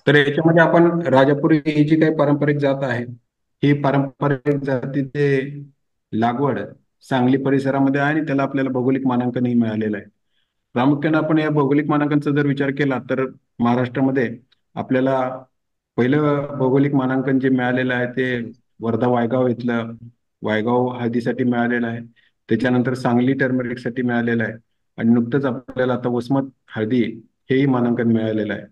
तर याच्यामध्ये आपण राजापुरी ही जी काही पारंपरिक जात आहे, ही पारंपरिक जातीचे लागवड सांगली परिसरामध्ये आहे आणि त्याला आपल्याला भौगोलिक मानांकनही मिळालेलं आहे. प्रामुख्याने आपण या भौगोलिक मानांकनचा जर विचार केला तर महाराष्ट्रामध्ये आपल्याला पहिलं भौगोलिक मानांकन जे मिळालेलं आहे ते वर्धा वायगाव इथलं वायगाव हळदीसाठी मिळालेलं आहे. त्याच्यानंतर सांगली टर्मरिकसाठी मिळालेलं आहे आणि नुकतंच आपल्याला आता वसमत हळदी हेही मानांकन मिळालेलं आहे.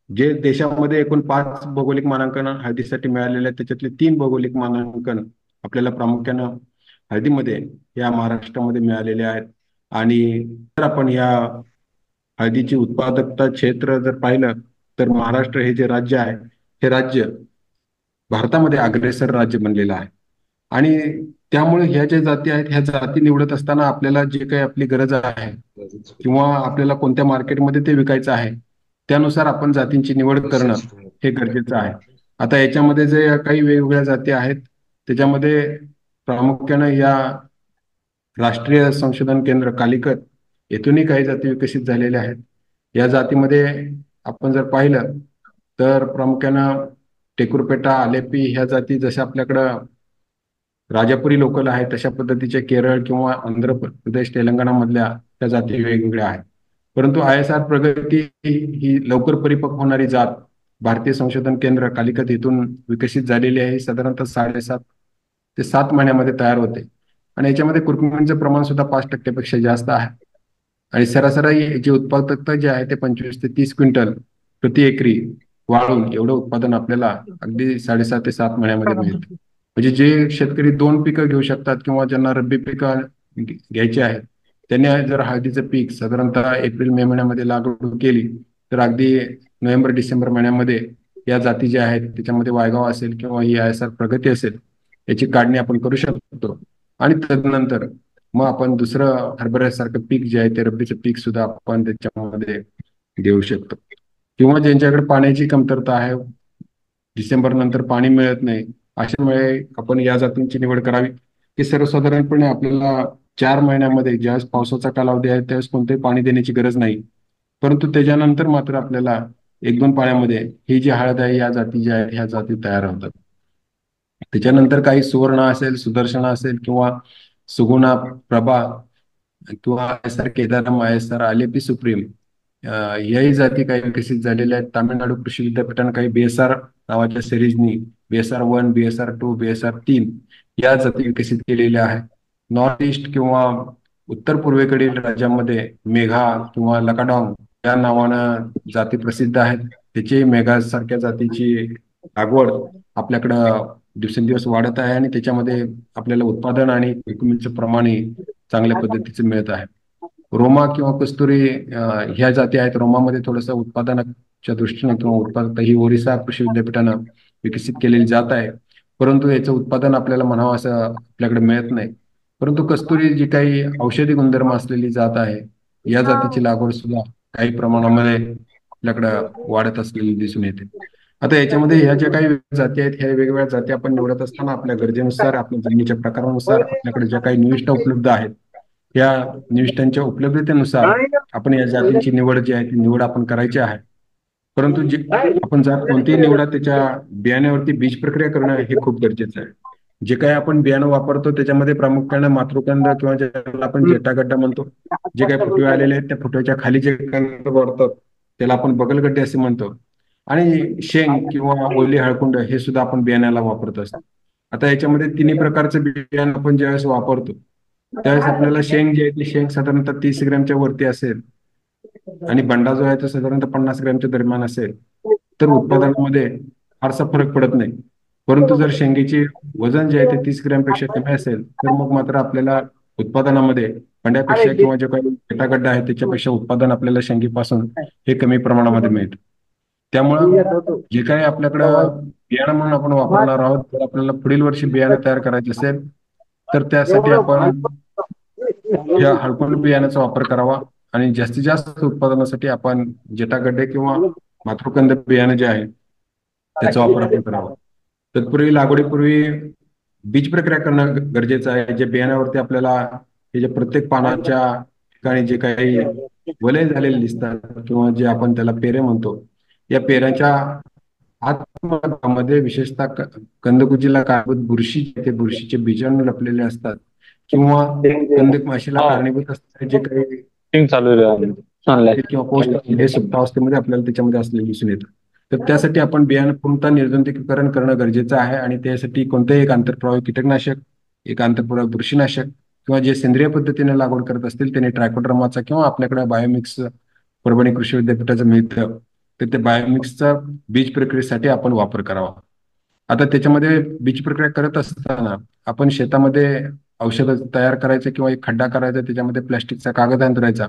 जे देशामध्ये एकूण 5 भौगोलिक मानांकन हळदीसाठी मिळालेले आहेत त्याच्यातले 3 भौगोलिक मानांकन आपल्याला प्रामुख्यानं हळदीमध्ये या महाराष्ट्रामध्ये मिळालेले आहेत. आणि जर आपण या हळदीची उत्पादकता क्षेत्र जर पाहिलं तर महाराष्ट्र हे जे राज्य आहे हे राज्य भारतामध्ये अग्रेसर राज्य बनलेलं आहे. आणि त्यामुळे ह्या ज्या जाती आहेत ह्या जाती निवडत असताना आपल्याला जे काही आपली गरज आहे किंवा आपल्याला कोणत्या मार्केटमध्ये ते विकायचं आहे त्यानुसार आपण जातींची निवड करणं हे गरजेचं आहे. आता याच्यामध्ये जे काही वेगवेगळ्या जाती आहेत त्याच्यामध्ये प्रामुख्यानं या राष्ट्रीय संशोधन केंद्र कालिकत येथूनही काही जाती विकसित झालेल्या आहेत. या जातीमध्ये आपण जर पाहिलं तर प्रामुख्यानं टेकुरपेटा आलेपी ह्या जाती जशा आपल्याकडं राजापुरी लोकल आहे तशा पद्धतीचे केरळ किंवा आंध्र प्रदेश तेलंगणा मधल्या त्या जाती वेगवेगळ्या आहेत. परंतु ISR प्रगती ही लवकर परिपक्व होणारी जात भारतीय संशोधन केंद्र कालिकत इथून विकसित झालेली आहे. ही साधारणतः 7.5 ते 7 महिन्यामध्ये तयार होते आणि याच्यामध्ये कुरकुमीचं प्रमाण सुद्धा 5% जास्त आहे. आणि सरासरी याची उत्पादकता जी आहे ते 25 ते 30 क्विंटल प्रति एकरी वाढून एवढं उत्पादन आपल्याला अगदी 6.5 ते 7 महिन्यामध्ये मिळते. म्हणजे जे शेतकरी 2 पिकं घेऊ शकतात किंवा ज्यांना रब्बी पिकं घ्यायची आहेत त्यांनी जर हळदीचं पीक साधारणतः एप्रिल मे महिन्यामध्ये लागवड केली तर अगदी नोव्हेंबर डिसेंबर महिन्यामध्ये या जाती ज्या आहेत त्याच्यामध्ये वायगाव असेल किंवा ही ISR प्रगती असेल याची काढणी आपण करू शकतो. आणि तदनंतर मग आपण दुसरं हरभऱ्यासारखं पीक जे आहे ते रब्बीचं पीक सुद्धा आपण त्याच्यामध्ये घेऊ शकतो. किंवा ज्यांच्याकडे पाण्याची कमतरता आहे, डिसेंबर नंतर पाणी मिळत नाही, अशामुळे आपण या जातींची निवड करावी की सर्वसाधारणपणे आपल्याला 4 महिन्यामध्ये ज्यावेळेस पावसाचा कालावधी आहे त्यावेळेस कोणतेही पाणी देण्याची गरज नाही. परंतु त्याच्यानंतर मात्र आपल्याला 1-2 पाण्यामध्ये ही जी हळद आहे या जाती ज्या आहेत ह्या जाती तयार होतात. त्याच्यानंतर काही सुवर्ण असेल, सुदर्शना असेल किंवा सुगुणा, प्रभा किंवा ISR केदारम, ISR आलेपी सुप्रीम याही जाती काही विकसित झालेल्या आहेत. तामिळनाडू कृषी विद्यापीठानं काही BSR नावाच्या सिरीजनी BSR 1, BSR 2, BSR 3 या जाती विकसित केलेल्या आहेत. नॉर्थ ईस्ट किंवा उत्तर पूर्वेकडील राज्यामध्ये मेघा किंवा लकाडॉंग या नावानं जाती प्रसिद्ध आहेत. त्याची मेघा सारख्या जातीची लागवड आपल्याकडं दिवसेंदिवस वाढत आहे आणि त्याच्यामध्ये आपल्याला उत्पादन आणि विक्रीचं प्रमाणही चांगल्या पद्धतीचं मिळत आहे. रोमा किंवा कस्तुरी ह्या जाती आहेत. रोमामध्ये थोडंसं उत्पादनाच्या दृष्टीने किंवा उत्पादकता ही ओरिसा कृषी विद्यापीठानं विकसित केलेली जात आहे. परंतु याचं उत्पादन आपल्याला म्हणावं असं आपल्याकडे मिळत नाही. परंतु कस्तुरी जी काही औषधी गुणधर्म असलेली जात आहे या जातीची लागवड सुद्धा काही प्रमाणामध्ये आपल्याकडं वाढत असलेली दिसून येते. आता याच्यामध्ये ह्या ज्या काही जाती आहेत ह्या वेगवेगळ्या जाती आपण निवडत असताना आपल्या गरजेनुसार आपल्या जमिनीच्या प्रकारानुसार आपल्याकडे ज्या काही निविष्ठा उपलब्ध आहेत या निविष्ठांच्या उपलब्धतेनुसार आपण या जातींची निवड जी आहे ती निवड आपण करायची आहे. परंतु जे आपण जर कोणतीही निवडा त्याच्या बियाण्यावरती बीज प्रक्रिया करणं हे खूप गरजेचं आहे. जे काही आपण बियाणं वापरतो त्याच्यामध्ये प्रामुख्याने मातृकंद किंवा ज्याला आपण जेटागड्डा म्हणतो, जे काही फुटवे आलेले आहेत त्या फुटव्याच्या खाली जे कंद वाढतात त्याला आपण बगलगड्डे असे म्हणतो. आणि शेंग किंवा ओली हळकुंड हे सुद्धा आपण बियाण्याला वापरत असतो. आता याच्यामध्ये तिन्ही प्रकारचं बियाणं आपण ज्यावेळेस वापरतो त्यावेळेस आपल्याला शेंग जी आहे ती शेंग साधारणतः 30 ग्रॅमच्या वरती असेल आणि बंडा जो आहे तो साधारणतः 50 ग्रॅमच्या दरम्यान असेल तर उत्पादनामध्ये फारसा फरक पडत नाही. परंतु जर शेंगेचे वजन जे आहे ते 30 ग्रॅमपेक्षा कमी असेल तर मग मात्र आपल्याला उत्पादनामध्ये बंड्यापेक्षा किंवा जे काही गड्डा आहे त्याच्यापेक्षा उत्पादन आपल्याला शेंगीपासून हे कमी प्रमाणामध्ये मिळतं. त्यामुळं जे काही आपल्याकडं बियाणं म्हणून आपण वापरणार आहोत तर आपल्याला पुढील वर्षी बियाणं तयार करायचे असेल तर त्यासाठी आपण या हळकुंड बियाण्याचा वापर करावा आणि जास्तीत जास्त उत्पादनासाठी आपण जेटागड्डे किंवा मातृकंद बियाणे जे आहे त्याचा वापर आपण करावा. तत्पूर्वी लागवडीपूर्वी बीज प्रक्रिया करणं गरजेचं आहे. जे बियाण्यावरती आपल्याला हे जे प्रत्येक पानाच्या ठिकाणी जे काही वलय झालेले दिसतात किंवा जे आपण त्याला पेरे म्हणतो या पेऱ्याच्या आतमध्ये विशेषतः कंदकुजीला कारणीभूत बुरशी जी आहे, ते बुरशीचे बीजाणू लपलेले असतात किंवा कंदक माशीला हा कारणीभूत असणारे जे काही टीम चालू आहे ऑनलाईन. किंवा पोस्ट हे सुप्तावस्थेमध्ये आपल्याला त्याच्यामध्ये असलेले दिसून येतं. तर त्यासाठी आपण बियाणं पूर्णतः निर्जंतुकीकरण करणं गरजेचं आहे आणि त्यासाठी कोणतेही एक आंतरप्रवाही कीटकनाशक, एक आंतरप्रवाही बुरशीनाशक किंवा जे सेंद्रिय पद्धतीने लागवड करत असतील त्यांनी ट्रायकोडर्माचा किंवा आपल्याकडे बायोमिक्स परभणी कृषी विद्यापीठाचं मिळतं, तर ते बायोमिक्सचा बीज प्रक्रियेसाठी आपण वापर करावा. आता त्याच्यामध्ये बीज प्रक्रिया करत असताना आपण शेतामध्ये औषधं तयार करायचं किंवा एक खड्डा करायचा, त्याच्यामध्ये प्लॅस्टिकचा कागद अंतरायचा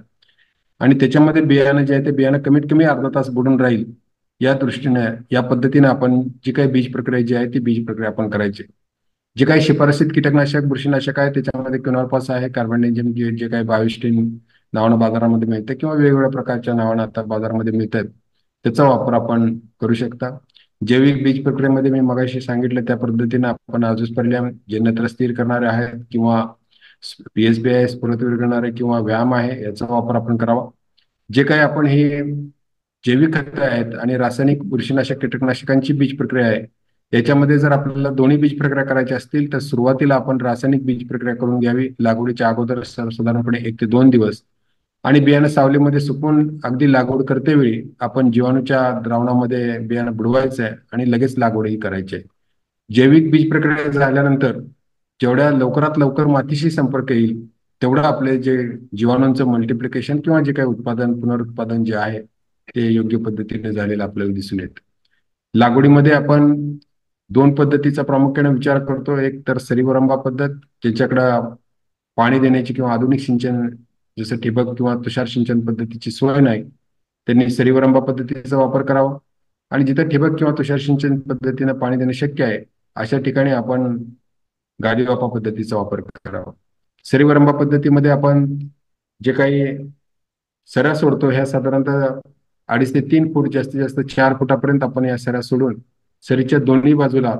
आणि त्याच्यामध्ये बियाणं जे आहे ते बियाणं कमीत कमी अर्धा तास बुडून राहील, या दृष्टीने या पद्धतीने आपण जी काही बीज प्रक्रिया जी आहे ती बीज प्रक्रिया आपण करायची. जे काही शिफारसीत कीटकनाशक बुरशीनाशक आहे त्याच्यामध्ये क्विनॉलपास आहे, कार्बनडेजिम जे काही बायोस्टिन नावानं बाजारामध्ये मिळतं किंवा वेगवेगळ्या प्रकारच्या नावानं आता बाजारामध्ये मिळतात, त्याचा वापर आपण करू शकता. जैविक बीज प्रक्रियेमध्ये मी मगाशी सांगितलं त्या पद्धतीने आपण आजूसपर्यंत जे नत्र स्थिर करणारे आहेत किंवा पीएसबी आहे स्फुरत विरघळणारे किंवा व्यायाम आहे याचा वापर आपण करावा. जे काही आपण हे जैविक खतं आहेत आणि रासायनिक बुरशीनाशक कीटकनाशकांची बीज प्रक्रिया आहे, याच्यामध्ये जर आपल्याला दोन्ही बीज प्रक्रिया करायची असतील तर सुरुवातीला आपण रासायनिक बीज प्रक्रिया करून घ्यावी लागवडीच्या अगोदर साधारणपणे 1 ते 2 दिवस, आणि बियाणं सावलीमध्ये सुकून अगदी लागवड करतेवेळी आपण जीवाणूच्या द्रावणामध्ये बियाणं बुडवायचं आहे आणि लगेच लागवडही करायची आहे. जैविक बीज प्रक्रिया झाल्यानंतर जेवढ्या लवकरात लवकर मातीशी संपर्क येईल तेवढं आपले जे जीवाणूंचं मल्टिप्लिकेशन किंवा जे काही उत्पादन पुनरुत्पादन जे आहे ते योग्य पद्धतीने झालेलं आपल्याला दिसून येतं. लागवडीमध्ये आपण दोन पद्धतीचा प्रामुख्याने विचार करतो. एक तर सरीवरंबा पद्धत, ज्याच्याकडं पाणी देण्याची किंवा आधुनिक सिंचन जसं ठिबक किंवा तुषार सिंचन पद्धतीची सोय नाही, त्यांनी सरीवरंबा पद्धतीचा वापर करावा. आणि जिथे ठिबक किंवा तुषार सिंचन पद्धतीनं पाणी देणं शक्य आहे अशा ठिकाणी आपण गाडीवापा पद्धतीचा वापर करावा. सरीवरंबा पद्धतीमध्ये आपण जे काही सऱ्या सोडतो ह्या साधारणतः 2.5 ते 3 फूट, जास्तीत जास्त 4 फुटापर्यंत आपण या सऱ्या सोडून सरीच्या दोन्ही बाजूला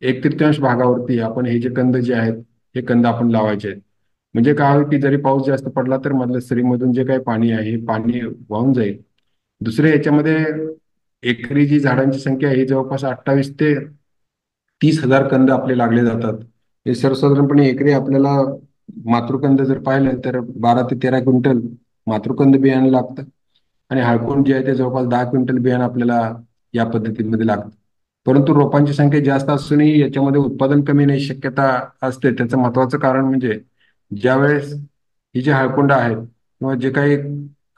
1/3 भागावरती आपण हे जे कंद जे आहेत हे कंद आपण लावायचे आहेत. म्हणजे काय होईल की जरी पाऊस जास्त पडला तर मधल्या सरीमधून जे काही पाणी आहे हे पाणी वाहून जाईल. दुसरे याच्यामध्ये एकरी जी झाडांची संख्या आहे ही जवळपास 28 ते 30 हजार कंद आपले लागले जातात. हे सर्वसाधारणपणे एकरी आपल्याला मातृकंद जर पाहिलं तर 12 ते 13 क्विंटल मातृकंद बियाणं लागतं आणि हळकुंड जे आहे ते जवळपास 10 क्विंटल बियाणं आपल्याला या पद्धतीमध्ये लागतं. परंतु रोपांची संख्या जास्त असूनही याच्यामध्ये उत्पादन कमी नाही शक्यता असते. त्याचं महत्वाचं कारण म्हणजे ज्यावेळेस ही जी हळकुंड आहेत किंवा जे काही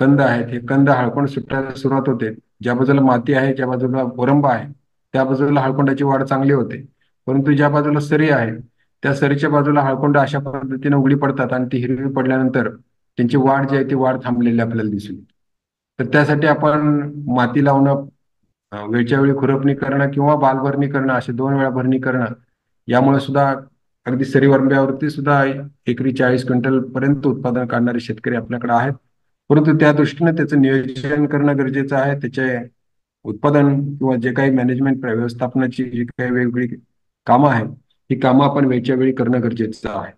कंद आहेत हे कंद हळकुंड सुटायला सुरुवात होते, ज्या बाजूला माती आहे ज्या बाजूला वरंब आहे त्या बाजूला हळकुंडाची वाढ चांगली होते. परंतु ज्या बाजूला सरी आहे त्या सरीच्या बाजूला हळकुंड अशा पद्धतीने उघडी पडतात आणि ती हिरवी पडल्यानंतर त्यांची वाढ जी आहे ती वाढ थांबलेली आपल्याला दिसून येते. तर त्यासाठी आपण माती लावणं, वेळच्या वेळी खुरपणी करणं किंवा बालभरणी करणं, असे 2 वेळा भरणी करणं, यामुळे सुद्धा अगदी सरीवरंब्यावरती सुद्धा एकरी 40 क्विंटल पर्यंत उत्पादन काढणारे शेतकरी आपल्याकडे आहेत. परंतु त्या दृष्टीने त्याचं नियोजन करणं गरजेचं आहे. त्याचे उत्पादन किंवा जे काही मॅनेजमेंट व्यवस्थापनाची जी काही वेगवेगळी कामं आहेत ही कामं आपण वेळच्या वेळी करणं गरजेचं आहे.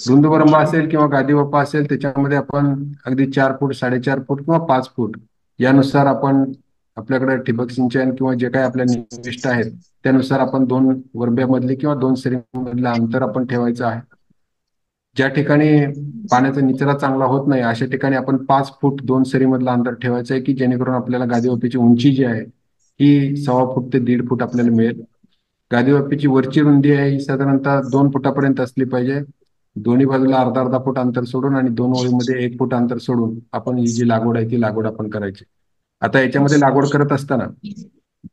रुंदवरंबा असेल किंवा गादीवप्पा असेल त्याच्यामध्ये आपण अगदी 4 फूट, 4.5 फूट किंवा 5 फूट यानुसार आपण आपल्याकडे ठिबक सिंचन किंवा जे काही आपल्या निविष्ट आहेत त्यानुसार आपण 2 वरब्यामधले किंवा 2 सरीमधलं अंतर आपण ठेवायचं आहे. ज्या ठिकाणी पाण्याचा निचरा चांगला होत नाही अशा ठिकाणी आपण 5 फूट 2 सरीमधलं अंतर ठेवायचं आहे की जेणेकरून आपल्याला गादीवप्पीची उंची जी आहे ही 1.25 ते 1.5 फूट आपल्याला मिळेल. गादीवप्पीची वरची रुंदी आहे ही साधारणतः 2 फुटापर्यंत असली पाहिजे. दोन्ही बाजूला अर्धा अर्धा फूट अंतर सोडून आणि दोन ओळीमध्ये 1 फूट अंतर सोडून आपण ही जी लागवड आहे ती लागवड आपण करायची. आता याच्यामध्ये लागवड करत असताना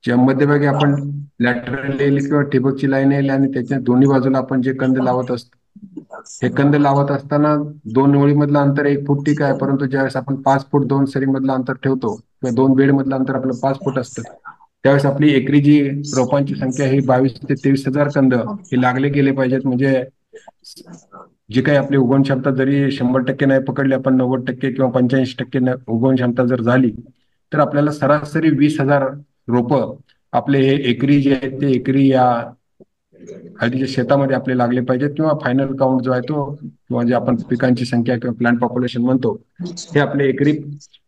ज्या मध्यभागी आपण लॅटरल येईल किंवा ठिबकची लाईन येईल आणि त्याच्या दोन्ही बाजूला आपण जे कंद लावत असतो हे कंद लावत असताना दोन ओळीमधलं अंतर 1 फूट ठीक आहे, परंतु ज्यावेळेस आपण 5 फूट 2 सरीमधलं अंतर ठेवतो किंवा 2 बेड मधलं अंतर आपलं 5 फूट असतं त्यावेळेस आपली एकरी जी रोपांची संख्या ही 22 ते 23 हजार कंद हे लागले गेले पाहिजेत. म्हणजे जी काही आपली उगवण क्षमता जरी 100% नाही पकडली आपण 90% किंवा 85% उगवण क्षमता जर झाली तर आपल्याला सरासरी 20 हजार रोपं आपले हे एकरी जे आहेत ते एकरी या हळदीच्या शेतामध्ये आपले लागले पाहिजेत किंवा फायनल काउंट जो आहे तो किंवा जे आपण पिकांची संख्या किंवा प्लांट पॉप्युलेशन म्हणतो हे आपले एकरी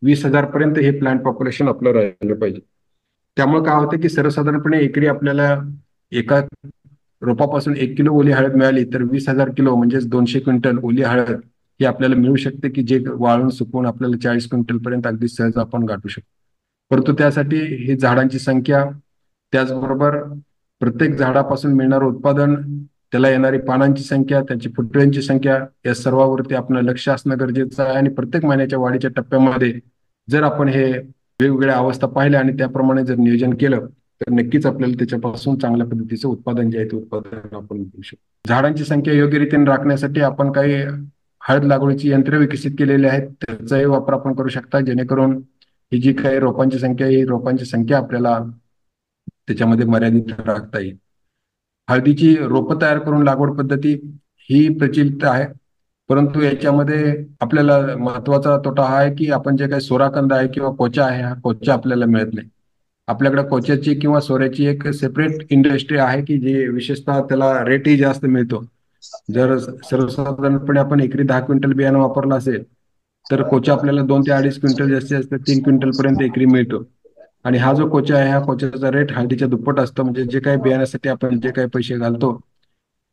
20 हजार पर्यंत हे प्लांट पॉप्युलेशन आपलं राहिलं पाहिजे. त्यामुळे काय होतं की सर्वसाधारणपणे एकरी आपल्याला एका रोपापासून 1 किलो ओली हळद मिळाली तर 20,000 किलो म्हणजेच 200 क्विंटल ओली हळद ही आपल्याला मिळू शकते, की जे वाळून सुकवून आपल्याला 40 क्विंटल पर्यंत अगदी सहज आपण गाठू शकतो. परंतु त्यासाठी ही झाडांची संख्या, त्याचबरोबर प्रत्येक झाडापासून मिळणारं उत्पादन, त्याला येणारी पानांची संख्या, त्यांची फुटव्यांची संख्या, या सर्वावरती आपलं लक्ष असणं गरजेचं आहे. आणि प्रत्येक महिन्याच्या वाढीच्या टप्प्यामध्ये जर आपण हे वेगवेगळ्या अवस्था पाहिल्या आणि त्याप्रमाणे जर नियोजन केलं तर नक्कीच आपल्याला त्याच्यापासून चांगल्या पद्धतीचं उत्पादन जे आहे ते उत्पादन आपण घेऊ शकतो. झाडांची संख्या योग्य रीतीने राखण्यासाठी आपण काही हळद लागवडीची यंत्रे विकसित केलेली आहेत, त्याचाही वापर आपण करू शकता, जेणेकरून ही जी काही रोपांची संख्या आहे, ही रोपांची संख्या आपल्याला त्याच्यामध्ये मर्यादित राखता येईल. हळदीची रोपं तयार करून लागवड पद्धती ही प्रचलित आहे, परंतु याच्यामध्ये आपल्याला महत्वाचा तोटा हा आहे की आपण जे काही सोराकंद आहे किंवा कोचा आहे, हा कोचा आपल्याला मिळत नाही. आपल्याकडे कोच्याची किंवा सोऱ्याची एक सेपरेट इंडस्ट्री आहे की जे विशेषतः त्याला रेटही जास्त मिळतो. जर सर्वसाधारणपणे आपण एकरी 10 क्विंटल बियाणं वापरलं असेल तर कोचा आपल्याला 2 ते 2.5 क्विंटल, जास्तीत जास्त 3 क्विंटल पर्यंत एकरी मिळतो. आणि हा जो कोचा आहे, ह्या कोच्याचा रेट हळदीच्या दुप्पट असतो. म्हणजे जे काही बियाण्यासाठी आपण जे काही पैसे घालतो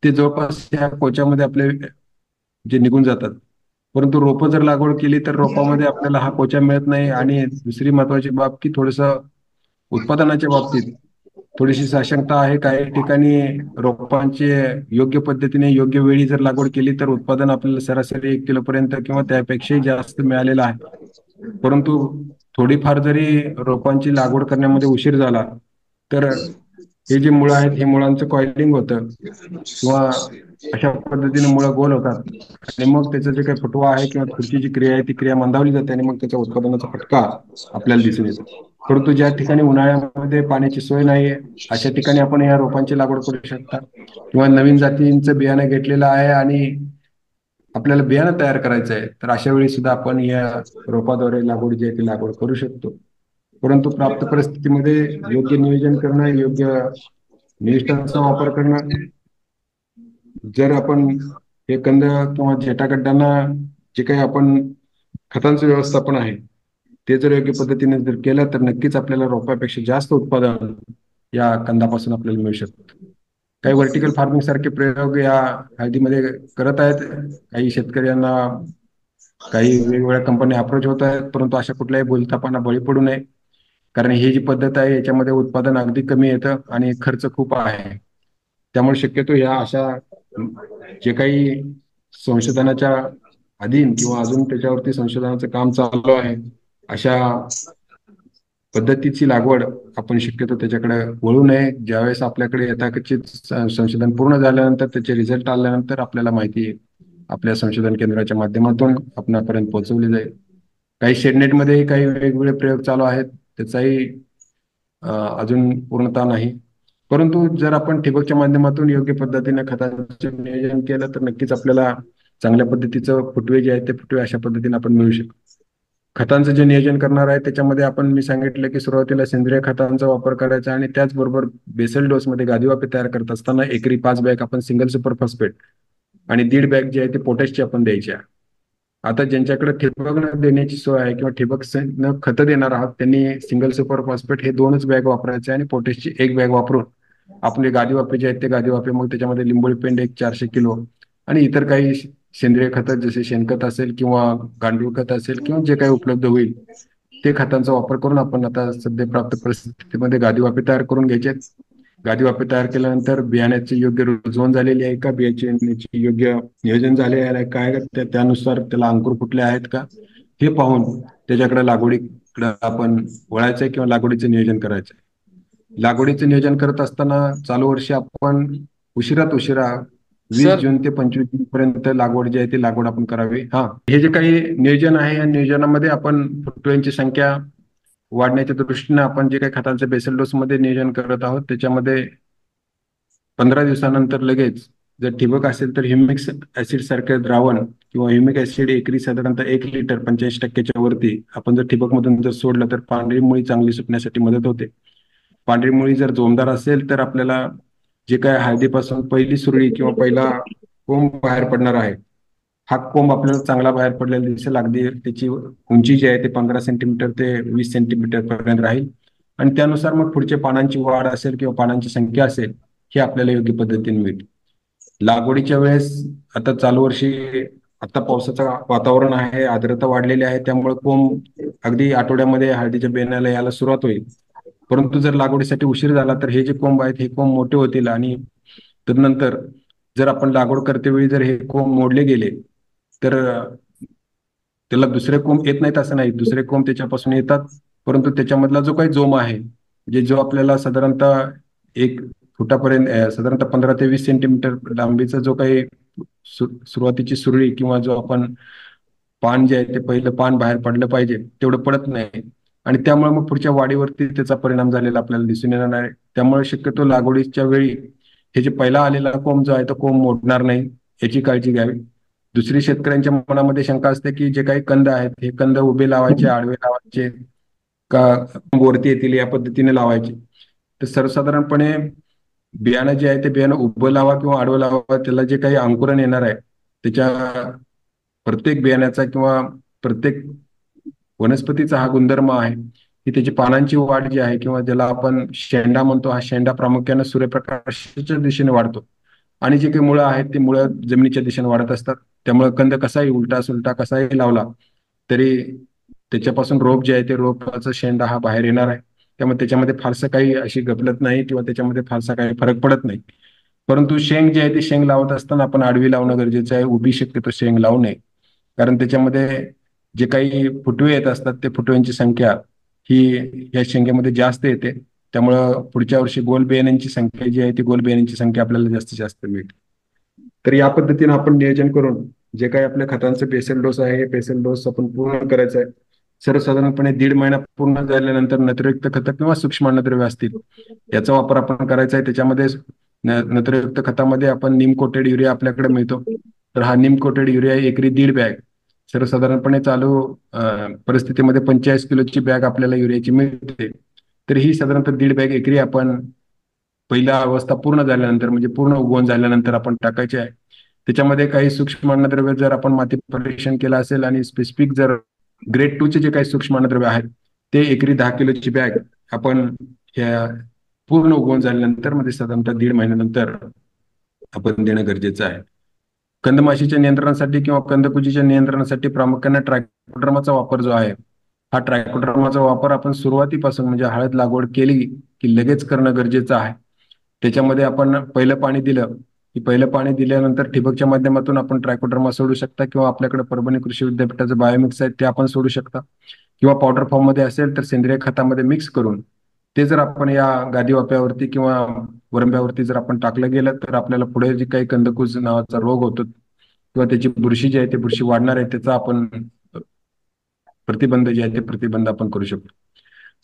ते जवळपास ह्या कोच्यामध्ये आपले जे निघून जातात. परंतु रोपं जर लागवड केली तर रोपामध्ये आपल्याला हा कोचा मिळत नाही. आणि दुसरी महत्वाची बाब की थोडंसं उत्पादनाच्या बाबतीत थोडीशी साशंकता आहे. काही ठिकाणी रोपांचे योग्य पद्धतीने योग्य वेळी जर लागवड केली तर उत्पादन आपल्याला सरासरी 1 किलो पर्यंत किंवा त्यापेक्षाही जास्त मिळालेलं आहे. परंतु थोडीफार जरी रोपांची लागवड करण्यामध्ये उशीर झाला तर हे जे मुळं आहेत, हे मुळांचं कॉइलिंग होतं किंवा अशा पद्धतीने मुळं गोल होतात आणि मग त्याचं जे काही फुटवा आहे किंवा पुढची जी क्रिया आहे ती क्रिया मंदावली जाते आणि मग त्याच्या उत्पादनाचा फटका आपल्याला दिसून येतो. परंतु ज्या ठिकाणी उन्हाळ्यामध्ये पाण्याची सोय नाही, अशा ठिकाणी आपण या रोपांची लागवड करू शकता. किंवा नवीन जातींचं बियाणं घेतलेलं आहे आणि आपल्याला बियाणं तयार करायचं आहे तर अशा वेळी सुद्धा आपण या रोपाद्वारे लागवड जी आहे ती लागवड करू शकतो. परंतु प्राप्त परिस्थितीमध्ये योग्य नियोजन करणं, योग्य निविष्ठांचा वापर करणं, जर आपण हे कंद किंवा जेटागड्डांना जे काही आपण खतांचं व्यवस्थापन आहे ते जर योग्य पद्धतीने जर केलं तर नक्कीच आपल्याला रोपापेक्षा जास्त उत्पादन या कंदापासून आपल्याला मिळू शकतं. काही व्हर्टिकल फार्मिंग सारखे प्रयोग या हळदीमध्ये करत आहेत. काही शेतकऱ्यांना काही वेगवेगळ्या कंपन्या अप्रोच होत आहेत, परंतु अशा कुठल्याही भूलथापांना बळी पडू नये. कारण ही जी पद्धत आहे याच्यामध्ये उत्पादन अगदी कमी येतं आणि खर्च खूप आहे. त्यामुळे शक्यतो या अशा जे काही संशोधनाच्या अधीन किंवा अजून त्याच्यावरती संशोधनाचं काम चालू आहे अशा पद्धतीची लागवड आपण शक्यतो त्याच्याकडे वळू नये. ज्यावेळेस आपल्याकडे यथाकथित संशोधन पूर्ण झाल्यानंतर त्याचे रिझल्ट आल्यानंतर आपल्याला माहिती आपल्या संशोधन केंद्राच्या माध्यमातून आपणापर्यंत पोहोचवली जाईल. काही शेडनेटमध्येही काही वेगवेगळे प्रयोग चालू आहेत, त्याचाही अजून पूर्णता नाही. परंतु जर आपण ठिबकच्या माध्यमातून योग्य पद्धतीने खतांचे नियोजन केलं तर नक्कीच आपल्याला चांगल्या पद्धतीचं फुटवे जे आहे ते फुटवे अशा पद्धतीने आपण मिळू शकतो. खतांचं जे नियोजन करणार आहे त्याच्यामध्ये आपण मी सांगितलं की सुरुवातीला सेंद्रिय खतांचा वापर करायचा आणि त्याचबरोबर बेसल डोसमध्ये गादीवाफे तयार करत असताना एकरी 5 बॅग आपण सिंगल सुपर फॉस्फेट आणि 1.5 बॅग जे आहे ते पोटॅशची आपण द्यायची आहे. आता ज्यांच्याकडे ठिबक न देण्याची सोय आहे किंवा ठिबक न खतं देणार आहात त्यांनी सिंगल सुपर फॉस्फेट हे 2च बॅग वापरायचे आणि पोटॅशची 1 बॅग वापरून आपले गादीवाफे जे आहेत ते गादीवाफे मग त्याच्यामध्ये लिंबोळी पेंड एक 400 किलो आणि इतर काही सेंद्रिय खतं जसे शेणखत असेल किंवा गांडूळ खत असेल किंवा जे काही उपलब्ध होईल ते खतांचा वापर करून आपण आता सध्या प्राप्त परिस्थितीमध्ये गादीवाफे तयार करून घ्यायचे. गादीवाफे तयार केल्यानंतर बियाण्याची योग्य रुजवण झालेली आहे का, बियाण्याची योग्य नियोजन झाले आहे काय, त्यानुसार त्याला अंकुर फुटले आहेत का हे पाहून त्याच्याकडे लागवडीकडे आपण वळायचंय किंवा लागवडीचं नियोजन करायचंय. लागवडीचं नियोजन करत असताना चालू वर्षी आपण उशिरात उशिरा 20 सर जून ते 25 जून पर्यंत लागवड जी आहे ती लागवड आपण करावी. हा, हे जे काही नियोजन आहे या नियोजनामध्ये आपण फुटव्यांची संख्या वाढण्याच्या दृष्टीने आपण जे काही खतांचे बेसल डोस मध्ये नियोजन करत आहोत त्याच्यामध्ये 15 दिवसानंतर लगेच जर ठिबक असेल तर ह्युमिक ऍसिड सारखे द्रावण किंवा ह्युमिक ऍसिड एकरी साधारणतः 1 लिटर 85% वरती आपण जर ठिबक मधून जर सोडलं तर पांढरी मुळी चांगली सुटण्यासाठी मदत होते. पांढरी मुळी जर जोमदार असेल तर आपल्याला जे काय हळदीपासून पहिली सुरळी किंवा पहिला कोंब बाहेर पडणार आहे हा कोंब आपल्याला चांगला बाहेर पडलेला दिसेल. अगदी त्याची उंची जी आहे ते 15 सेंटीमीटर ते 20 सेंटीमीटर पर्यंत राहील आणि त्यानुसार मग पुढचे पानांची वाढ असेल किंवा पानांची संख्या असेल हे आपल्याला योग्य पद्धतीने मिळते. लागवडीच्या वेळेस आता चालू वर्षी आता पावसाचं वातावरण आहे, आर्द्रता वाढलेली आहे, त्यामुळे कोंब अगदी आठवड्यामध्ये हळदीच्या बेण्याला यायला सुरुवात होईल. परंतु जर लागवडीसाठी उशीर झाला तर हे जे कोंब आहेत हे कोंब मोठे होतील आणि तदनंतर जर आपण लागवड करतेवेळी जर हे कोंब मोडले गेले तर त्याला दुसरे कोंब येत नाहीत असं नाही, दुसरे कोंब त्याच्यापासून येतात. परंतु त्याच्यामधला जो काही जोम आहे म्हणजे जो आपल्याला साधारणतः 1 फुटापर्यंत साधारणतः 15 ते 20 सेंटीमीटर लांबीचा जो काही सुरुवातीची सुरळी किंवा जो आपण पान जे आहे ते पहिलं पान बाहेर पडलं पाहिजे तेवढं पडत नाही आणि त्यामुळे मग पुढच्या वाढीवरती त्याचा परिणाम झालेला आपल्याला दिसून येणार आहे. त्यामुळे शक्यतो लागवडीच्या वेळी हे जे पहिला आलेला कोंब जो आहे तो कोंब मोडणार नाही याची काळजी घ्यावी. दुसरी शेतकऱ्यांच्या मनामध्ये शंका असते की जे काही कंद आहेत हे कंद उभे लावायचे, आडवे लावायचे का वरती येतील या पद्धतीने लावायचे. तर सर्वसाधारणपणे बियाणं जे आहे ते बियाणं उभं लावा किंवा आडवं लावा, त्याला जे काही अंकुरण येणार आहे त्याच्या प्रत्येक बियाण्याचा किंवा प्रत्येक वनस्पतीचा हा गुणधर्म आहे की त्याची पानांची वाढ जी आहे किंवा ज्याला आपण शेंडा म्हणतो, हा शेंडा प्रामुख्याने सूर्यप्रकाशाच्या दिशेने वाढतो आणि जे काही मुळं आहेत ते मुळं जमिनीच्या दिशेने वाढत असतात. त्यामुळे कंद कसाही उलटा सुलटा कसाही लावला तरी त्याच्यापासून रोप जे आहे ते रोपाचा शेंडा हा बाहेर येणार आहे. त्यामुळे त्याच्यामध्ये फारसं काही अशी गफलत नाही किंवा त्याच्यामध्ये फारसा काही फरक पडत नाही. परंतु शेंग जी आहे ती शेंग लावत असताना आपण आडवी लावणं गरजेचं आहे, उभी शक्यतो शेंग लावू नये. कारण त्याच्यामध्ये जे काही फुटवे येत असतात ते फुटव्यांची संख्या ही या शेंगेमध्ये जास्त येते. त्यामुळं पुढच्या वर्षी गोल बियाण्यांची संख्या जी आहे ती गोल बियाण्यांची संख्या आपल्याला जास्तीत जास्त मिळते. तर या पद्धतीने आपण नियोजन करून जे काही आपल्या खतांचे बेसल डोस आहे हे बेसल डोस आपण पूर्ण करायचा आहे. सर्वसाधारणपणे 1.5 महिना पूर्ण झाल्यानंतर नत्रयुक्त खतं किंवा सूक्ष्म अन्नद्रव्य असतील याचा वापर आपण करायचा आहे. त्याच्यामध्ये नत्रयुक्त खतामध्ये आपण नीम कोटेड युरिया आपल्याकडे मिळतो. तर हा नीम कोटेड युरिया एकरी 1.5 बॅग सर्वसाधारणपणे चालू परिस्थितीमध्ये 45 किलोची बॅग आपल्याला युरियाची मिळते. तर ही साधारणतः 1.5 बॅग एकरी आपण पहिला अवस्था पूर्ण झाल्यानंतर म्हणजे पूर्ण उगवण झाल्यानंतर आपण टाकायचे आहे. त्याच्यामध्ये काही सूक्ष्म अन्नद्रव्य जर आपण माती परीक्षण केलं असेल आणि स्पेसिफिक जर ग्रेड 2 चे जे काही सूक्ष्म अन्नद्रव्य आहेत ते एकरी 10 किलोची बॅग आपण ह्या पूर्ण उगवण झाल्यानंतर मध्ये साधारणतः 1.5 महिन्यानंतर आपण देणं गरजेचं आहे. कंदमाशीच्या नियंत्रणासाठी किंवा कंदकुजीच्या नियंत्रणासाठी प्रामुख्याने ट्रायकोडर्माचा वापर जो आहे हा ट्रायकोडर्माचा वापर आपण सुरुवातीपासून म्हणजे हळद लागवड केली की लगेच करणं गरजेचं आहे. त्याच्यामध्ये आपण पहिलं पाणी दिलं की पहिलं पाणी दिल्यानंतर ठिबकच्या माध्यमातून आपण ट्रायकोडर्मा सोडू शकता किंवा आपल्याकडे परभणी कृषी विद्यापीठाचं बायोमिक्स आहे ते आपण सोडू शकता किंवा पावडर फॉर्म मध्ये असेल तर सेंद्रिय खतामध्ये मिक्स करून ते जर आपण या गादी वाप्यावरती किंवा वरंब्यावरती जर आपण टाकलं गेलं तर आपल्याला पुढे जे काही कंदकुज नावाचा रोग होतो किंवा त्याची बुरशी जी आहे ते बुरशी वाढणार आहे त्याचा आपण प्रतिबंध जे आहे ते प्रतिबंध आपण करू शकतो.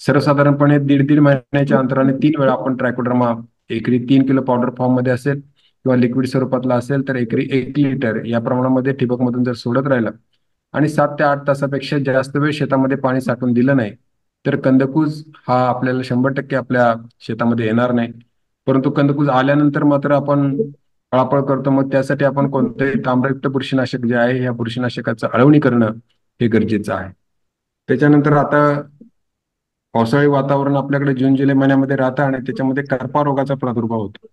सर्वसाधारणपणे 1.5 महिन्याच्या अंतराने 3 वेळा आपण ट्रायकोडर्मा एकरी 3 किलो पावडर फॉर्म मध्ये असेल किंवा लिक्विड स्वरूपातला असेल तर एकरी 1 लिटर या प्रमाणामध्ये ठिबकमधून जर सोडत राहिलं आणि 7 ते 8 तासापेक्षा जास्त वेळ शेतामध्ये पाणी साठून दिलं नाही तर कंदकूज हा आपल्याला 100% आपल्या शेतामध्ये येणार नाही. परंतु कंदकूज आल्यानंतर मात्र आपण पळापळ करतो, मग त्यासाठी आपण कोणतेही तांबयुक्त बुरशीनाशक जे आहे या बुरशीनाशकाचं आळवणी करणं हे गरजेचं आहे. त्याच्यानंतर आता पावसाळी वातावरण आपल्याकडे जून जुलै महिन्यामध्ये राहतं आणि त्याच्यामध्ये करपा रोगाचा प्रादुर्भाव होतो.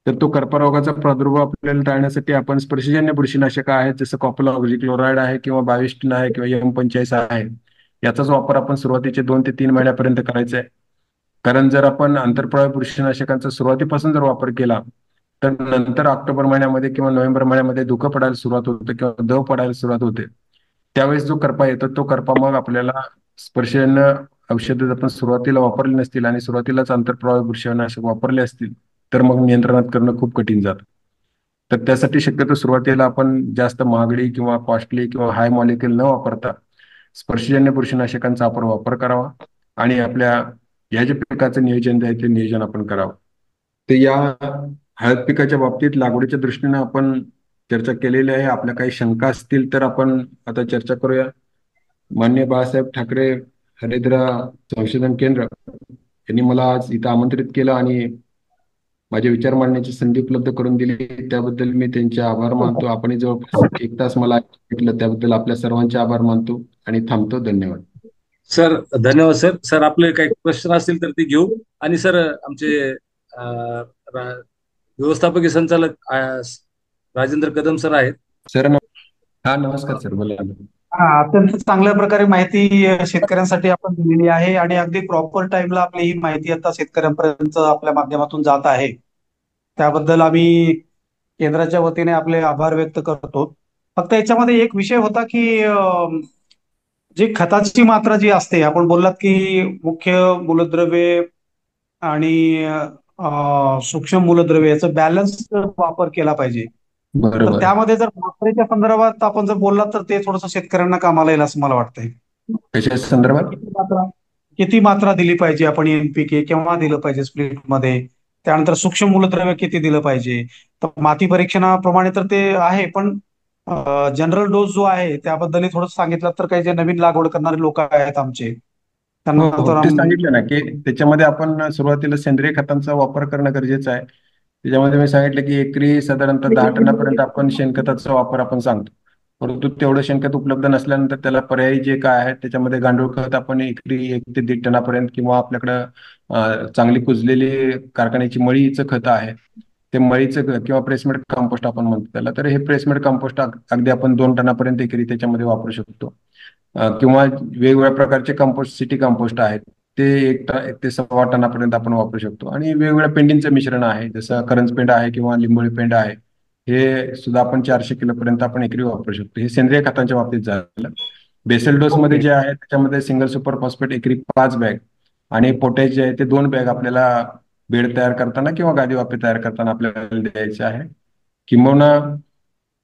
तर तो करपा रोगाचा प्रादुर्भाव आपल्याला टाळण्यासाठी आपण स्पर्शजन्य बुरशीनाशक आहेत जसं कॉपर ऑक्झिक्लोराइड आहे किंवा बाविस्टिन आहे किंवा M45 आहे याचाच वापर आपण सुरुवातीचे 2 ते 3 महिन्यापर्यंत करायचा आहे. कारण जर आपण आंतरप्रवाही बुरशीनाशकांचा सुरुवातीपासून जर वापर केला तर नंतर ऑक्टोबर महिन्यामध्ये किंवा नोव्हेंबर महिन्यामध्ये धुकं पडायला सुरुवात होते किंवा दव पडायला सुरुवात होते. त्यावेळेस जो करपा येतो तो करपा मग आपल्याला स्पर्शजन्य औषधं आपण सुरुवातीला वापरली नसतील आणि सुरुवातीलाच आंतरप्रवाही बुरशीनाशक वापरले असतील तर मग नियंत्रणात करणं खूप कठीण जातं. तर त्यासाठी शक्यतो सुरुवातीला आपण जास्त महागडी किंवा कॉस्टली किंवा हाय मॉलिक्युल न वापरता स्पर्शजन्य बुरशीनाशकांचा आपण वापर करावा आणि आपल्या या जे पिकाचं नियोजन आहे ते नियोजन आपण करावं. तर या हळद पिकाच्या बाबतीत लागवडीच्या दृष्टीने आपण चर्चा केलेली आहे. आपल्या काही शंका असतील तर आपण आता चर्चा करूया. माननीय बाळासाहेब ठाकरे हरिद्रा संशोधन केंद्र यांनी मला आज इथं आमंत्रित केलं आणि माझे विचार मांडण्याची संधी उपलब्ध करून दिली त्याबद्दल मी त्यांचे आभार मानतो. आपण जवळपास 1 तास मला भेटलं त्याबद्दल आपल्या सर्वांचे आभार मानतो आणि थांबतो. धन्यवाद. सर धन्यवाद सर. सर आपले काही प्रश्न असतील तर ते घेऊ. आणि सर आमचे अ, रा- व्यवस्थापकीय संचालक राजेंद्र कदम सर आहेत. सर हा नमस्कार सर, बोला ना. हा, अत्यंत चांगल्या प्रकारे माहिती शेतकऱ्यांसाठी आपण दिलेली आहे आणि अगदी प्रॉपर टाइमला आपली ही माहिती आता शेतकऱ्यांपर्यंत आपल्या माध्यमातून जात आहे. त्याबद्दल आम्ही केंद्राच्या वतीने आपले आभार व्यक्त करतो. फक्त याच्यामध्ये एक विषय होता की जी खताची मात्रा जी असते, आपण बोललात की मुख्य मूलद्रव्ये आणि सूक्ष्म मूलद्रव्ये याचा बॅलन्स वापर केला पाहिजे. तर बरोबर. त्यामध्ये जर मात्रेच्या संदर्भात आपण जर बोललात तर ते थोडंसं शेतकऱ्यांना कामाला येईल असं मला वाटतंय. कशा संदर्भात? किती मात्रा दिली पाहिजे आपण एनपीके, केव्हा दिलं पाहिजे स्प्लिट मध्ये, त्यानंतर सूक्ष्म मूलद्रव्य किती दिलं पाहिजे. तर माती परीक्षणाप्रमाणे तर ते आहे, पण जनरल डोस जो आहे त्याबद्दल थोडं सांगितलं तर काही जे नवीन लागवड करणारे लोक आहेत आमचे हो त्यांना हो, तर ते सांगितलं ना की त्याच्यामध्ये आपण सुरुवातीला सेंद्रिय खतांचा वापर करणं गरजेचं आहे. त्याच्यामध्ये मी सांगितलं की एकरी साधारणतः 10 टनापर्यंत आपण शेणखताचा वापर आपण सांगतो. परंतु तेवढं शेणखत उपलब्ध नसल्यानंतर त्याला पर्यायी जे काय आहे त्याच्यामध्ये गांडूळ खत आपण एकरी 1 ते 1.5 टनापर्यंत, किंवा आपल्याकडं चांगली कुजलेली कारखान्याची मळीचं खत आहे, ते मळीचं किंवा प्रेसमेड कंपोस्ट आपण म्हणतो त्याला, तर हे प्रेसमेड कंपोस्ट अगदी आपण 2 टनापर्यंत एकरी त्याच्यामध्ये वापरू शकतो. किंवा वेगवेगळ्या प्रकारचे कंपोस्ट, सिटी कंपोस्ट आहेत, ते 1 ते 1.25 टनापर्यंत आपण वापरू शकतो. आणि वेगवेगळ्या पेंडींचं मिश्रण आहे, जसं करंज पेंड आहे किंवा लिंबोळी पेंड आहे, हे सुद्धा आपण 400 किलोपर्यंत आपण एकरी वापरू शकतो. हे सेंद्रिय खतांच्या बाबतीत झालं. बेसल डोस मध्ये ओके. जे आहे त्याच्यामध्ये सिंगल सुपर फॉस्फेट एकरी 5 बॅग आणि पोटॅश जे आहे ते 2 बॅग आपल्याला बेड तयार करताना किंवा गादी वाफे तयार करताना आपल्याला द्यायचे आहे. किंबहुना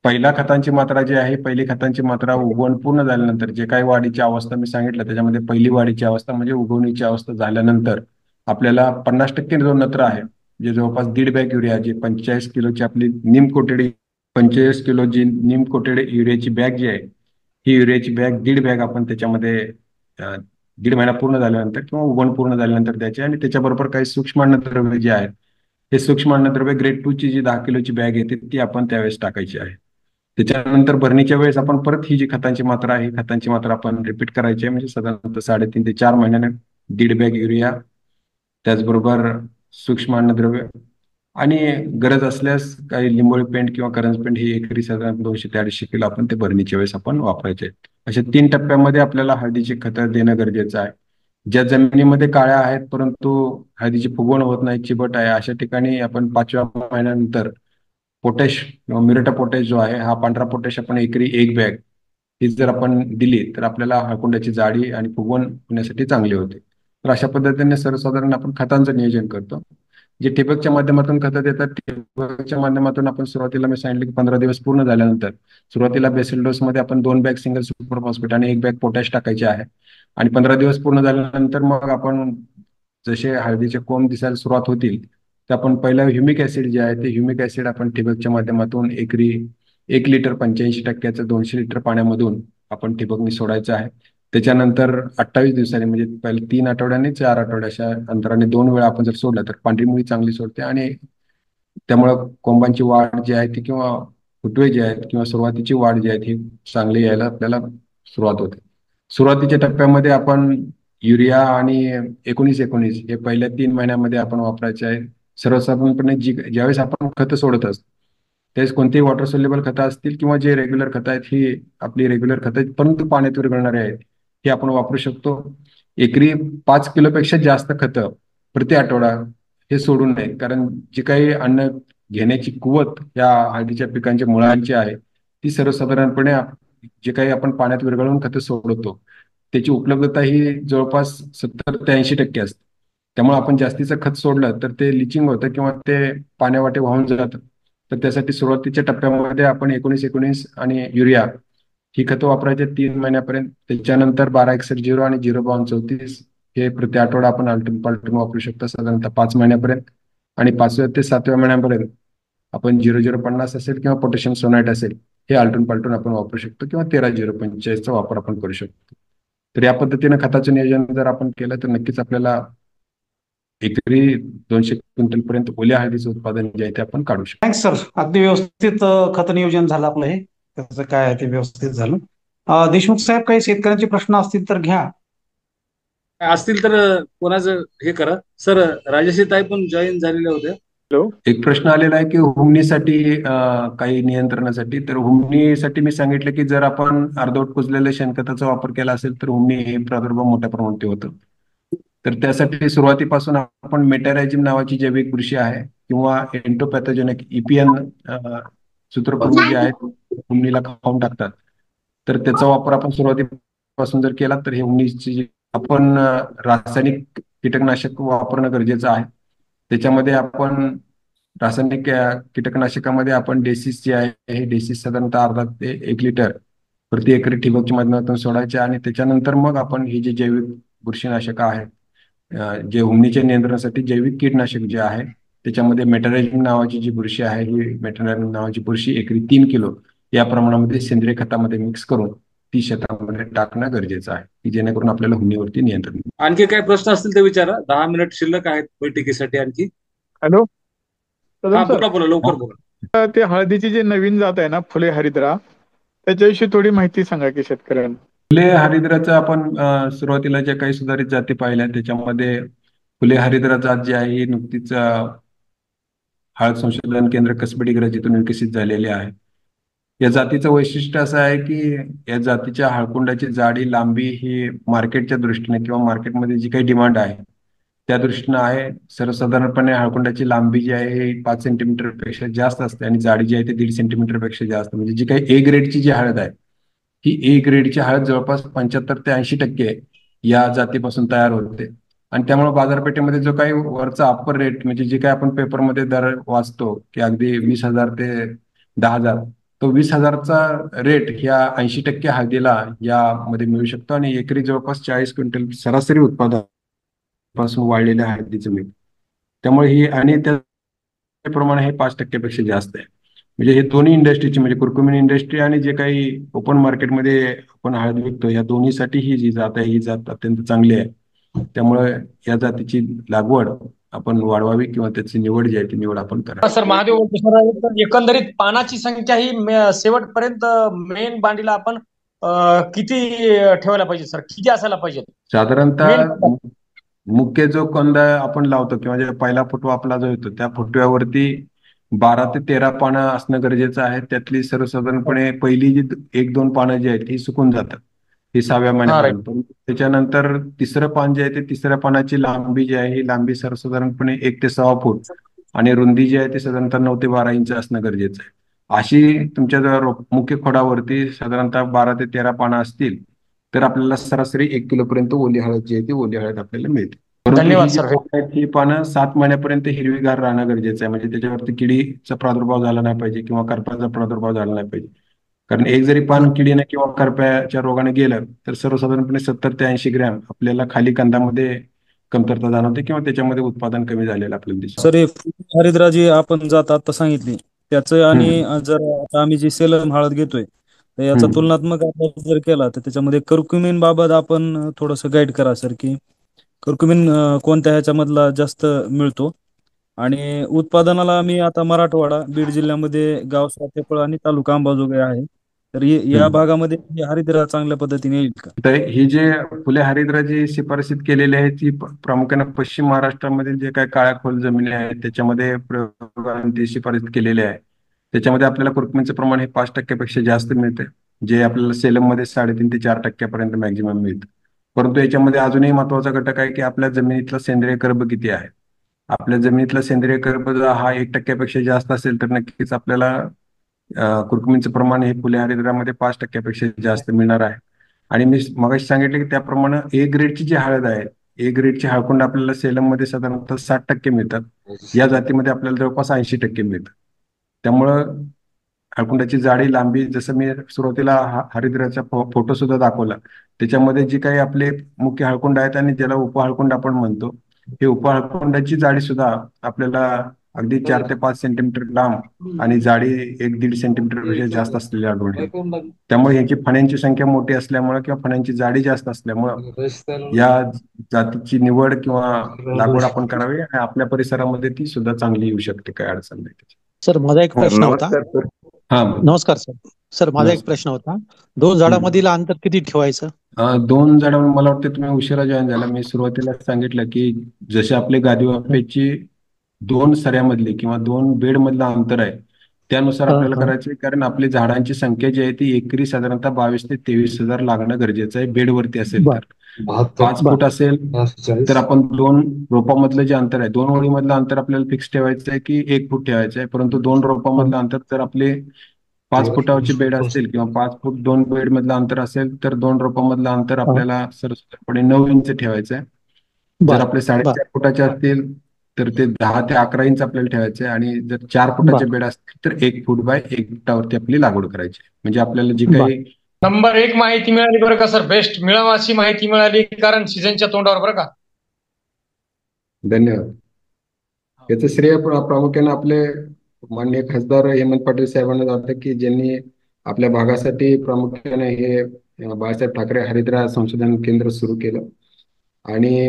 पहिल्या खतांची मात्रा जी आहे, पहिली खतांची मात्रा उगवण पूर्ण झाल्यानंतर, जे काही वाढीची अवस्था मी सांगितलं त्याच्यामध्ये पहिली वाढीची अवस्था म्हणजे उगवणीची अवस्था झाल्यानंतर आपल्याला 50% जो नत्र आहे, जे जवळपास 1.5 बॅग युरिया, जी 45 किलोची आपली नीम कोटेड, 45 किलो जी नीम कोटेड युरियाची बॅग जी आहे, ही युरियाची बॅग 1.5 बॅग आपण त्याच्यामध्ये 1.5 महिना पूर्ण झाल्यानंतर किंवा उगवण पूर्ण झाल्यानंतर द्यायची. आणि त्याच्याबरोबर काही सूक्ष्म अन्नद्रव्य जे आहेत, हे सूक्ष्म अन्नद्रव्य ग्रेड 2 ची जी 10 किलोची बॅग येते ती आपण त्यावेळेस टाकायची आहे. त्याच्यानंतर भरणीच्या वेळेस आपण परत ही जी खतांची मात्रा आहे, ही खतांची मात्रा आपण रिपीट करायची आहे, म्हणजे साधारणतः 3.5 ते 4 महिन्याने 1.5 बॅग युरिया, त्याचबरोबर सूक्ष्म अन्नद्रव्य, आणि गरज असल्यास काही लिंबोळी पेंट किंवा करंज पेंट ही एकरी साधारण 200 ते 250 किलो आपण ते भरणीच्या वेळेस आपण वापरायचे. अशा 3 टप्प्यामध्ये आपल्याला हळदीची खतं देणं गरजेचं आहे. ज्या जमिनीमध्ये काळ्या आहेत परंतु हळदीची फुगवण होत नाही, चिबट आहे, अशा ठिकाणी आपण 5व्या महिन्यानंतर पोटॅश किंवा मिरटा पोटॅश जो आहे, हा पांढरा पोटॅश आपण एकरी 1 बॅग ही जर आपण दिली तर आपल्याला हळकुंडाची जाडी आणि फुगवण होण्यासाठी चांगली होते. तर अशा पद्धतीने सर्वसाधारण आपण खतांचं नियोजन करतो. जे ठिबकच्या माध्यमातून खतं देतात, ठिबकच्या माध्यमातून आपण सुरुवातीला मी सांगितलं की 15 दिवस पूर्ण झाल्यानंतर सुरुवातीला बेसल डोस मध्ये आपण 2 बॅग सिंगल सुपर फॉस्फेट आणि 1 बॅग पोटॅश टाकायचे आहे. आणि 15 दिवस पूर्ण झाल्यानंतर मग आपण जसे हळदीचे कोंब दिसायला सुरुवात होतील, तर आपण पहिला ह्युमिक ऍसिड जे आहे ते ह्युमिक ऍसिड आपण ठिबकच्या माध्यमातून एकरी 1 लिटर 85% 200 लिटर पाण्यामधून आपण ठिबकनी सोडायचं आहे. त्याच्यानंतर 28 दिवसांनी, म्हणजे पहिले 3 आठवड्यांनी 4 आठवडे अशा अंतराने 2 वेळा आपण जर सोडलं तर पांढरी मुळी चांगली सोडते, आणि त्यामुळं कोंबांची वाढ जी आहे ती, किंवा फुटवे जे आहेत किंवा सुरुवातीची वाढ जी आहे ही चांगली यायला आपल्याला सुरुवात होते. सुरुवातीच्या टप्प्यामध्ये आपण युरिया आणि 19-19 हे पहिल्या 3 महिन्यामध्ये आपण वापरायचे आहे. सर्वसाधारणपणे ज्यावेळेस आपण खतं सोडत असतो त्यावेळेस कोणतेही वॉटर सोल्युबल खतं असतील किंवा जे रेग्युलर खतं आहेत, ही आपली रेग्युलर खतं आहेत परंतु पाण्यात विरघळणारे आहेत, हे आपण वापरू शकतो. एकरी 5 किलोपेक्षा जास्त खतं प्रति आठवडा हे सोडू नये, कारण जी काही अन्न घेण्याची कुवत या हळदीच्या पिकांच्या मुळांची आहे, ती सर्वसाधारणपणे जे काही आपण पाण्यात विरघळवून खतं सोडतो त्याची उपलब्धता ही जवळपास 70 ते 80% असते. त्यामुळे आपण जास्तीचं खत सोडलं तर ते लिचिंग होतं किंवा ते पाण्यावाटे वाहून जातं. तर त्यासाठी सुरुवातीच्या टप्प्यामध्ये आपण 19-19 आणि युरिया ही खतं वापरायचे 3 महिन्यापर्यंत. त्याच्यानंतर 12-61-0 आणि 0-32-34 हे प्रति आठवडा आपण आलटून पालटून वापरू शकतो साधारणतः 5 महिन्यापर्यंत. आणि 5व्या ते 7व्या महिन्यापर्यंत आपण 0-0-50 असेल किंवा पोटॅशियम सोनाईट असेल, हे आलटून पालटून आपण वापरू शकतो, किंवा 13-0-45चा वापर आपण करू शकतो. तर या पद्धतीनं खताचं नियोजन जर आपण केलं तर नक्कीच आपल्याला एकरी 200 क्विंटल पर्यंत ओल्या हळदीचं उत्पादन जे आहे ते आपण काढू शकतो. Thanks sir. अगदी व्यवस्थित खत नियोजन झालं आपलं, हे त्याचं काय आहे ते व्यवस्थित झालं. देशमुख साहेब, काही शेतकऱ्यांचे प्रश्न असतील तर घ्या. काय असतील तर कोणाचं हे करा सर. राजश्री ताई पण जॉईन झालेल्या होत्या. हॅलो. एक प्रश्न आलेला आहे की हुमणीसाठी काही नियंत्रणासाठी. तर हुमणीसाठी मी सांगितलं की जर आपण अर्धवट कुजलेल्या शेणखताचा वापर केला असेल तर हुमणी हे प्रादुर्भाव मोठ्या प्रमाणात होतं. तर त्यासाठी सुरुवातीपासून आपण मेटॅरायझिम नावाची जैविक बुरशी आहे किंवा एन्टोपॅथोजेनिक EPN सूत्रकृमी जे आहेत हुमणीला खाऊन टाकतात. तर त्याचा वापर आपण सुरुवातीपासून जर केला तर हे हुमणीची आपण रासायनिक कीटकनाशक वापरणं गरजेचं आहे. त्याच्यामध्ये आपण रासायनिक कीटकनाशकामध्ये आपण डेसिस जे आहे हे डेसिस साधारणतः अर्धा ते 1 लिटर प्रति एकरी ठिबकच्या माध्यमातून सोडायचे आणि त्याच्यानंतर मग आपण ही जी जैविक बुरशीनाशक आहेत जे हुमणीच्या नियंत्रणासाठी जैविक कीटनाशक जे आहे त्याच्यामध्ये मेटॅरायझिम नावाची जी बुरशी आहे ही मेटॅरायझिम नावाची बुरशी एकरी 3 किलो या प्रमाणामध्ये सेंद्रिय खतामध्ये मिक्स करून ती शेतामध्ये टाकणं गरजेचं आहे की जेणेकरून आपल्याला हुमणीवरती नियंत्रण मिळेल. आणखी काय प्रश्न असतील तर विचारा. 10 मिनिट शिल्लक आहेत बैठकीसाठी आणखी. हॅलो हा, कदम सर. बोला बोला, लवकर बोला. ते हळदीची जी नवीन जात आहे ना फुले हरिद्रा, त्याच्याविषयी थोडी माहिती सांगा की शेतकऱ्यांना. फुले हरिद्राचं आपण सुरुवातीला ज्या काही सुधारित जाती पाहिल्या त्याच्यामध्ये फुले हरिद्रा जात जी आहे ही नुकतीच हळद संशोधन केंद्र कसबे जिथून विकसित झालेली आहे. या जातीचं वैशिष्ट्य असं आहे की या जातीच्या हळकुंडाची जाडी लांबी ही मार्केटच्या दृष्टीने किंवा मार्केटमध्ये जी काही डिमांड आहे त्या दृष्टीनं आहे. सर्वसाधारणपणे हळकुंडाची लांबी जी आहे ही 5 सेंटीमीटर पेक्षा जास्त असते आणि जाडी जी आहे ती 1.5 सेंटीमीटर पेक्षा जास्त. म्हणजे जी काही A ग्रेडची जी हळद आहे ही A ग्रेडची हळद जवळपास 75 ते 80% या जातीपासून तयार होते. आणि त्यामुळे बाजारपेठेमध्ये जो काही वरचा अप्पर रेट म्हणजे जे काही आपण पेपरमध्ये दर वाचतो की अगदी 20,000 ते 10,000, तो 20,000चा रेट ह्या 80% हळदीला यामध्ये मिळू शकतो आणि एकरी जवळपास 40 क्विंटल सरासरी उत्पादन पासून वाढलेल्या हळदीचं मिळतं. त्यामुळे ही आणि त्या प्रमाण हे 5% जास्त आहे. म्हणजे हे दोन्ही इंडस्ट्रीची म्हणजे कुरकुमिन इंडस्ट्री आणि जे काही ओपन मार्केटमध्ये आपण हळद विकतो या दोन्हीसाठी ही जी जात आहे ही जात अत्यंत चांगली आहे. त्यामुळे या जातीची लागवड आपण वाढवावी किंवा त्याची निवड जी आहे ती निवड आपण करावी. सर महादेव बोलतो सर. एकंदरीत पानाची संख्या ही शेवटपर्यंत मेन बांडीला आपण किती ठेवायला पाहिजे सर? किती असायला पाहिजे साधारणतः मुख्य जो कंद आपण लावतो किंवा जे पहिला फुटवा आपला जो येतो त्या फुटव्यावरती 12 ते 13 पानं असणं गरजेचं आहे. त्यातली सर्वसाधारणपणे पहिली जी 1-2 पानं जी आहेत ही सुकून जातात ही 6व्या महिन्यापर्यंत. पण त्याच्यानंतर तिसरं पान जे आहे ते तिसऱ्या पानाची लांबी जी आहे ही लांबी सर्वसाधारणपणे 1 ते 6 फूट आणि रुंदी जी आहे ती साधारणतः 9 ते 12 इंच असणं गरजेचं आहे. अशी तुमच्या जर मुख्य खोडावरती साधारणतः 12 ते 13 पानं असतील तर आपल्याला सरासरी 1 किलो पर्यंत ओली हळद जी आहे ती ओली हळद आपल्याला मिळते. परंतु धन्यवाद ही जी सर. पानं आहेत ही पानं 7 महिन्यापर्यंत हिरवीगार राहणं गरजेचं आहे. म्हणजे त्याच्यावरती किडीचा प्रादुर्भाव झाला नाही पाहिजे किंवा करप्याचा प्रादुर्भाव झाला नाही पाहिजे. कारण एक जरी पान किडीने किंवा करप्याच्या रोगाने गेलं तर सर्वसाधारणपणे 70 ते 80 ग्रॅम आपल्याला खाली कंदामध्ये कमतरता जाणवते किंवा त्याच्यामध्ये उत्पादन कमी झालेलं आपल्याला दिसतं. सर हरिद्रा जी आपण जात आता सांगितली त्याचं आणि जर आता आम्ही जी सेलम हळद घेतोय तर याचा तुलनात्मक अभ्यास जर केला तर त्याच्यामध्ये कर्क्युमिन बाबत आपण थोडस गाईड करा सर की कर्क्युमिन कोणत्या ह्याच्यामधला जास्त मिळतो आणि उत्पादनाला आम्ही आता मराठवाडा बीड जिल्ह्यामध्ये गाव सातेफळ आणि तालुका अंबाजोगाई आहे तर या भागामध्ये हरिद्रा चांगल्या पद्धतीने येईल का? तर ही जे फुले हरिद्रा जी शिफारसीत केलेली आहे ती प्रामुख्याने पश्चिम महाराष्ट्रामधील जे काही काळ्या खोल जमिनी आहेत त्याच्यामध्ये प्रयोगांती शिफारसीत केलेली आहे. त्याच्यामध्ये आपल्याला कुरकुमीचं प्रमाण हे 5% जास्त मिळते जे आपल्याला सेलममध्ये 3.5 ते 4% मॅक्झिमम मिळतं. परंतु याच्यामध्ये अजूनही महत्वाचा घटक आहे की आपल्या जमिनीतला सेंद्रिय कर्ब किती आहे. आपल्या जमिनीतला सेंद्रिय कर्ब जर हा 1% जास्त असेल तर नक्कीच आपल्याला कुरकुमीचं प्रमाण हे फुले हरिद्रामध्ये 5% जास्त मिळणार आहे. आणि मी मगाशी सांगितलं की त्याप्रमाणे A ग्रेडची जी हळद आहे A ग्रेडची हळकुंड आपल्याला सेलममध्ये साधारणतः 60% मिळतात. या जातीमध्ये आपल्याला जवळपास 80% मिळतात. त्यामुळं हळकुंडाची जाडी लांबी जसं मी सुरुवातीला हरिद्राचा फोटो सुद्धा दाखवला त्याच्यामध्ये जी काही आपले मुख्य हळकुंड आहेत आणि ज्याला उपहळकुंड आपण म्हणतो हे उपहळकुंडाची जाडी सुद्धा आपल्याला अगदी 4 ते 5 सेंटीमीटर लांब आणि जाडी 1-1.5 सेंटीमीटर पेक्षा जास्त असलेली आढळते. त्यामुळे यांची फण्यांची संख्या मोठी असल्यामुळे किंवा फण्यांची जाडी जास्त असल्यामुळं या जातीची निवड किंवा लागवड आपण करावी आणि आपल्या परिसरामध्ये ती सुद्धा चांगली येऊ शकते. काही अडचण नाही. सर माझा एक प्रश्न होता. नमस्कार सर. हा नमस्कार सर. सर माझा एक नमस्कार. प्रश्न होता. 2 झाडामधील अंतर किती ठेवायचं? 2 झाडं मला वाटतं तुम्ही उशिरा जॉईन झाला. मी सुरुवातीला सांगितलं की जसे आपले गादी वाफ्याची 2 सऱ्यामधली किंवा 2 बेड मधलं अंतर आहे त्यानुसार आपल्याला करायचं आहे. कारण आपली झाडांची संख्या जी आहे ती एकरी साधारणतः 22,000 ते 23,000 लागणं गरजेचं आहे बेडवरती असेल बर तर. 5 फूट असेल तर आपण 2 रोपामधलं जे अंतर आहे 2 ओळीमधलं अंतर आपल्याला फिक्स ठेवायचं आहे की 1 फूट ठेवायचं आहे. परंतु 2 रोपामधलं अंतर जर आपले 5 फुटाचे बेड असतील किंवा 5 फूट 2 बेड मधलं अंतर असेल तर 2 रोपामधलं अंतर आपल्याला सरसकटपणे 9 इंच ठेवायचं आहे. जर बर आपले बर 4.5 फुटाचे असतील तर ते 10 ते 11 इंच आपल्याला ठेवायचे आहे. आणि जर 4 फुटाचे बर बेड असतील तर 1 फूट बाय 1 फुटावरती आपली लागवड करायची आहे. म्हणजे आपल्याला जी बर काही नंबर 1 माहिती मिळाली बरं का सर. बेस्ट मिळावाची माहिती मिळाली कारण सीझनच्या तोंडावर बरं का. धन्यवाद. याचं श्रेय प्रामुख्याने आपले माननीय खासदार हेमंत पाटील साहेबांना जातं की ज्यांनी आपल्या भागासाठी प्रामुख्याने हे बाळासाहेब ठाकरे हरितगृह संशोधन केंद्र सुरू केलं. आणि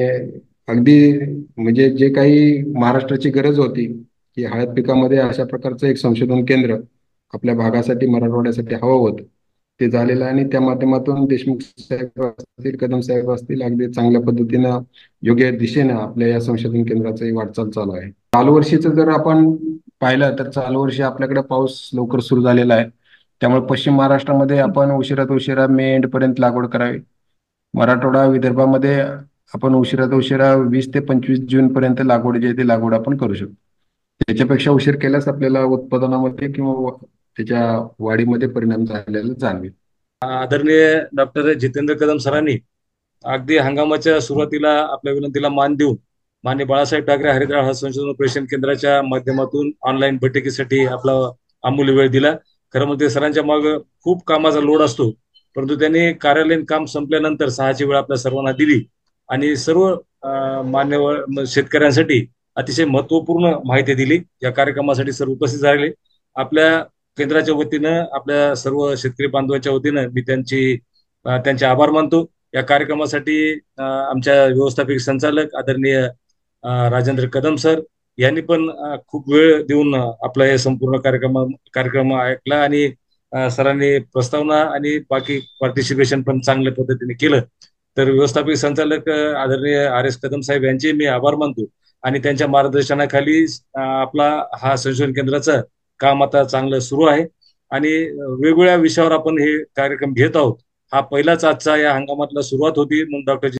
अगदी म्हणजे जे काही महाराष्ट्राची गरज होती की हळद पिकामध्ये अशा प्रकारचं एक संशोधन केंद्र आपल्या भागासाठी मराठवाड्यासाठी हवं होतं ते झालेलं आहे. आणि त्या माध्यमातून देशमुख साहेब असतील कदम साहेब असतील अगदी चांगल्या पद्धतीनं योग्य दिशेनं आपल्या या संशोधन केंद्राची वाटचाल चालू आहे. चालू वर्षीचं जर आपण पाहिलं तर चालू वर्षी आपल्याकडे पाऊस लवकर सुरू झालेला आहे. त्यामुळे पश्चिम महाराष्ट्रामध्ये आपण उशिरात उशिरा मे एंड पर्यंत लागवड करावी. मराठवाडा विदर्भामध्ये आपण उशिरात उशिरा 20 ते 25 जून पर्यंत लागवड जी आहे ती लागवड आपण करू शकतो. त्याच्यापेक्षा उशीर केल्यास आपल्याला उत्पादनामध्ये किंवा त्याच्या वाढीमध्ये परिणाम झालेला जाणवेल. आदरणीय डॉक्टर जितेंद्र कदम सरांनी अगदी हंगामाच्या सुरुवातीला आपल्या विनंतीला मान देऊन माननीय बाळासाहेब ठाकरे हरितगृह हळद संशोधन प्रशिक्षण केंद्राच्या माध्यमातून ऑनलाईन बैठकीसाठी आपला अमूल्य वेळ दिला. खरं म्हणजे सरांच्या माग खूप कामाचा लोड असतो परंतु त्यांनी कार्यालयीन काम संपल्यानंतर 6ची वेळ आपल्या सर्वांना दिली आणि सर्व मान्यवर शेतकऱ्यांसाठी अतिशय महत्वपूर्ण माहिती दिली. या कार्यक्रमासाठी सर्व उपस्थित झाले. आपल्या केंद्राच्या वतीनं आपल्या सर्व शेतकरी बांधवांच्या वतीनं मी त्यांचे आभार मानतो. या कार्यक्रमासाठी आमच्या व्यवस्थापकीय संचालक आदरणीय राजेंद्र कदम सर यांनी पण खूप वेळ देऊन आपला हे संपूर्ण कार्यक्रम ऐकला आणि सरांनी प्रस्तावना आणि बाकी पार्टिसिपेशन पण चांगल्या पद्धतीने केलं. तर व्यवस्थापकीय संचालक आदरणीय RS कदम साहेब यांचे मी आभार मानतो आणि त्यांच्या मार्गदर्शनाखाली आपला हा संशोधन केंद्राचं काम आता चांगलं सुरू आहे आणि वेगवेगळ्या विषयावर आपण हे कार्यक्रम घेत आहोत. हा पहिलाच आजचा या हंगामातला सुरुवात होती म्हणून डॉक्टर